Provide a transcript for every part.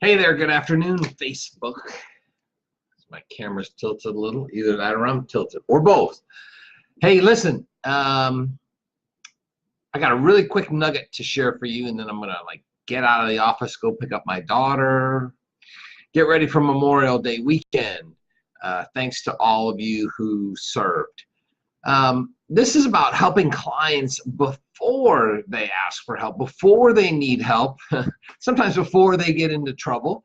Hey there, good afternoon, Facebook. My camera's tilted a little, either that or I'm tilted, or both. Hey, listen, I got a really quick nugget to share for you, and then I'm gonna get out of the office, go pick up my daughter, get ready for Memorial Day weekend. Thanks to all of you who served. This is about helping clients before they ask for help, before they need help, sometimes before they get into trouble.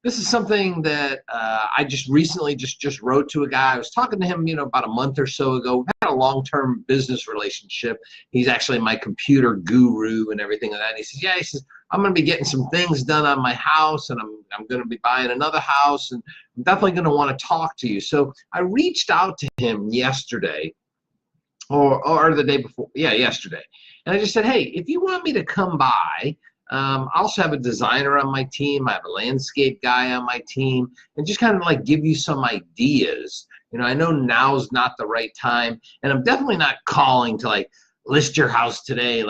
This is something that I just recently just wrote to a guy. I was talking to him, about a month or so ago. We've had a long-term business relationship. He's actually my computer guru and everything like that. And he says, he says, I'm going to be getting some things done on my house, and I'm going to be buying another house, and I'm definitely going to want to talk to you. So I reached out to him yesterday, or the day before, yesterday. And I just said, hey, if you want me to come by, I also have a designer on my team. I have a landscape guy on my team, and just kind of give you some ideas. I know now's not the right time, and I'm definitely not calling to list your house today.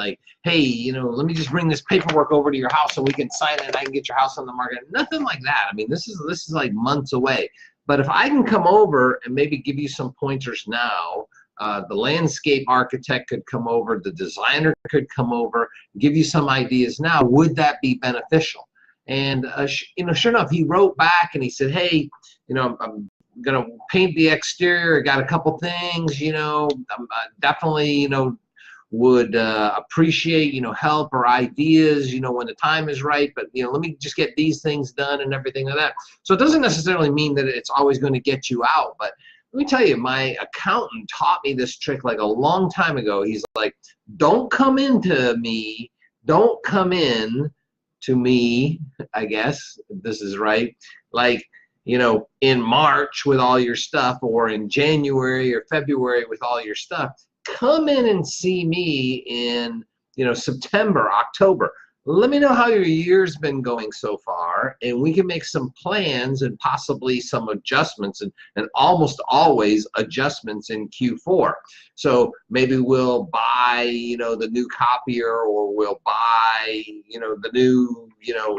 Hey, let me just bring this paperwork over to your house so we can sign it and I can get your house on the market. Nothing like that. I mean, this is like months away. But if I can come over and maybe give you some pointers now, the landscape architect could come over, the designer could come over, give you some ideas now, would that be beneficial? And sure enough, he wrote back and he said, hey, I'm gonna paint the exterior, I got a couple things, I'm definitely, would appreciate, help or ideas, when the time is right, but, let me just get these things done and everything like that. So it doesn't necessarily mean that it's always going to get you out, but let me tell you, my accountant taught me this trick a long time ago. He's like, don't come into me, don't come in to me, I guess, if this is right, in March with all your stuff, or in January or February with all your stuff. Come in and see me in, September, October. Let me know how your year's been going so far, and we can make some plans and possibly some adjustments, and almost always adjustments in Q4. So maybe we'll buy, the new copier, or we'll buy, the new,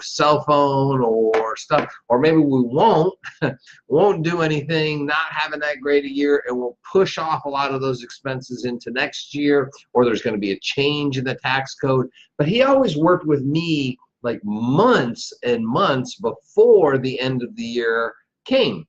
cell phone or stuff, or maybe we won't do anything, not having that great a year, and we'll push off a lot of those expenses into next year, or there's going to be a change in the tax code. But he always worked with me months and months before the end of the year came.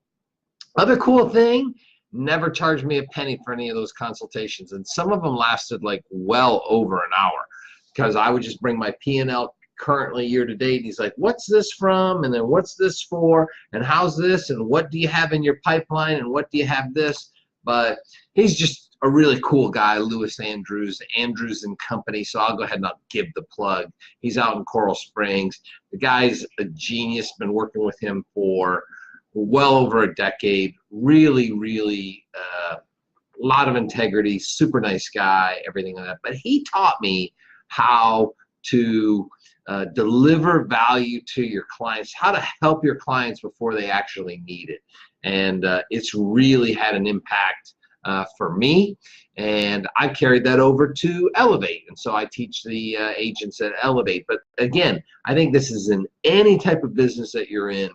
Other cool thing, never charged me a penny for any of those consultations, and some of them lasted well over an hour, because I would just bring my P&L currently year to date. He's like, what's this from, and then what's this for, and how's this, and what do you have in your pipeline, and what do you have this. But he's just a really cool guy, Lewis Andrews and Company. So I'll go ahead and I'll give the plug. He's out in Coral Springs. The guy's a genius. Been working with him for well over a decade. Really, really a lot of integrity, super nice guy, everything like that. But he taught me how to deliver value to your clients, how to help your clients before they actually need it. And it's really had an impact for me, and I carried that over to Elevate, and so I teach the agents at Elevate. But again, I think this is in any type of business that you're in.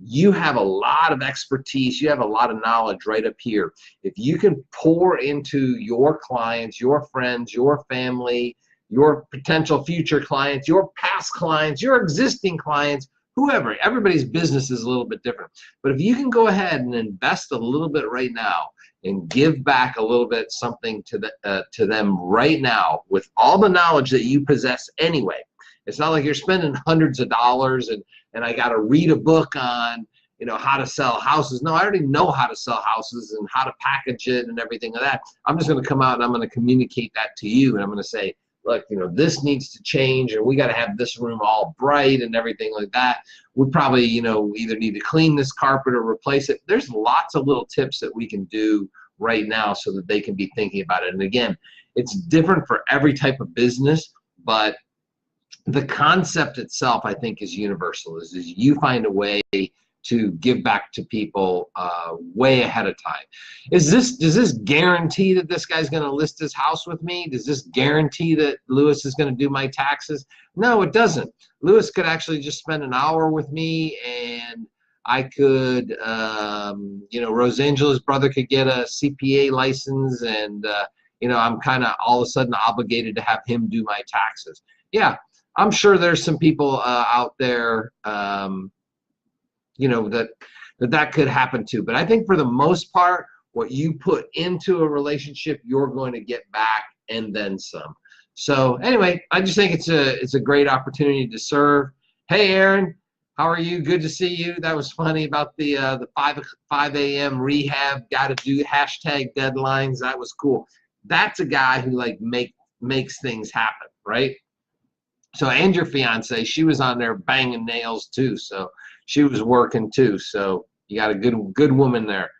You have a lot of expertise, you have a lot of knowledge right up here. If you can pour into your clients, your friends, your family, your potential future clients, your past clients, your existing clients, whoever, everybody's business is a little bit different. But if you can go ahead and invest a little bit right now and give back a little bit something to them right now with all the knowledge that you possess anyway. It's not like you're spending hundreds of dollars and I got to read a book on, how to sell houses. No, I already know how to sell houses and how to package it and everything like that. I'm just going to come out and I'm going to communicate that to you, and I'm going to say, look, this needs to change, and we got to have this room all bright and everything like that. We probably, either need to clean this carpet or replace it. There's lots of little tips that we can do right now so that they can be thinking about it. And again, it's different for every type of business, but the concept itself, I think, is universal. Is you find a way to give back to people way ahead of time. Does this guarantee that this guy's going to list his house with me? Does this guarantee that Lewis is going to do my taxes? No, it doesn't. Lewis could actually just spend an hour with me, and I could, you know, Rosangela's brother could get a CPA license, and you know, I'm kind of all of a sudden obligated to have him do my taxes. Yeah, I'm sure there's some people out there, you know, that could happen too. But I think for the most part, what you put into a relationship, you're going to get back and then some. So anyway, I just think it's a great opportunity to serve. Hey, Aaron, how are you? Good to see you. That was funny about the 5 a.m. rehab. Got to do hashtag deadlines. That was cool. That's a guy who like makes things happen, right? So, and your fiance, she was on there banging nails too. So she was working too. So you got a good woman there,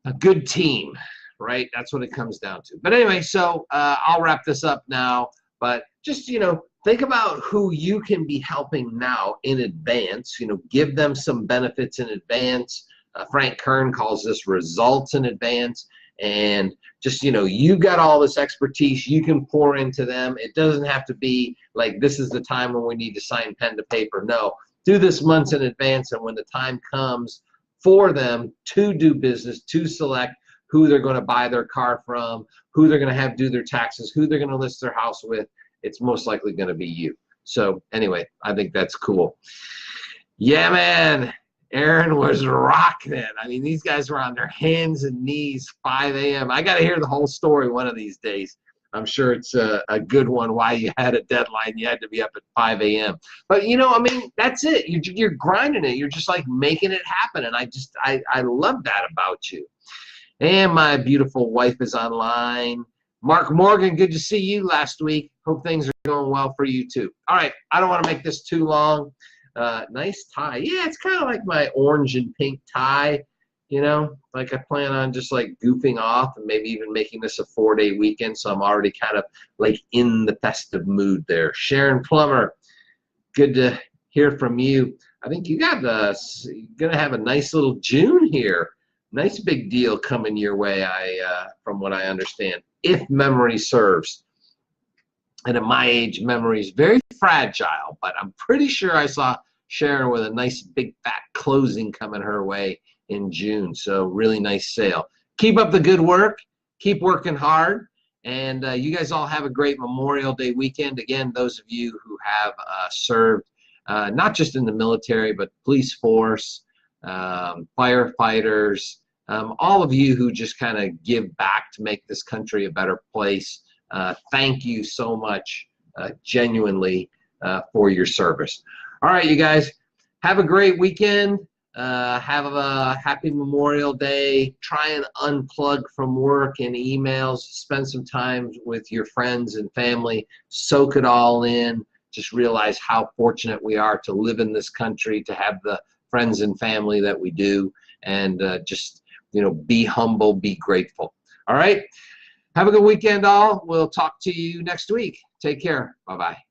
a good team, right? That's what it comes down to. But anyway, so I'll wrap this up now. But just, you know, think about who you can be helping now in advance. You know, give them some benefits in advance. Frank Kern calls this results in advance. And just, you know, you got all this expertise you can pour into them. It doesn't have to be like this is the time when we need to sign pen to paper. No, do this months in advance, and when the time comes for them to do business, to select who they're going to buy their car from, who they're going to have do their taxes, who they're going to list their house with, it's most likely going to be you. So anyway, I think that's cool. Yeah, man. Aaron was rocking it. I mean, these guys were on their hands and knees 5 a.m. I got to hear the whole story one of these days. I'm sure it's a good one why you had a deadline. You had to be up at 5 a.m. But, you know, I mean, that's it. You're grinding it. You're just like making it happen. And I love that about you. And my beautiful wife is online. Mark Morgan, good to see you last week. Hope things are going well for you too. All right, I don't want to make this too long. Nice tie. Yeah, it's kind of like my orange and pink tie, you know, like I plan on just like goofing off and maybe even making this a 4-day weekend. So I'm already kind of like in the festive mood there. Sharon Plummer, good to hear from you. I think you got you're going to have a nice little June here. Nice big deal coming your way, from what I understand, if memory serves. And at my age, memory is very fragile, but I'm pretty sure I saw Sharon with a nice big fat closing coming her way in June. So really nice sale. Keep up the good work. Keep working hard. And you guys all have a great Memorial Day weekend. Again, those of you who have served, not just in the military, but police force, firefighters, all of you who just kind of give back to make this country a better place. Thank you so much, genuinely, for your service. All right, you guys, have a great weekend. Have a happy Memorial Day. Try and unplug from work and emails. Spend some time with your friends and family. Soak it all in. Just realize how fortunate we are to live in this country, to have the friends and family that we do, and just, you know, be humble, be grateful. All right? Have a good weekend, all. We'll talk to you next week. Take care. Bye-bye.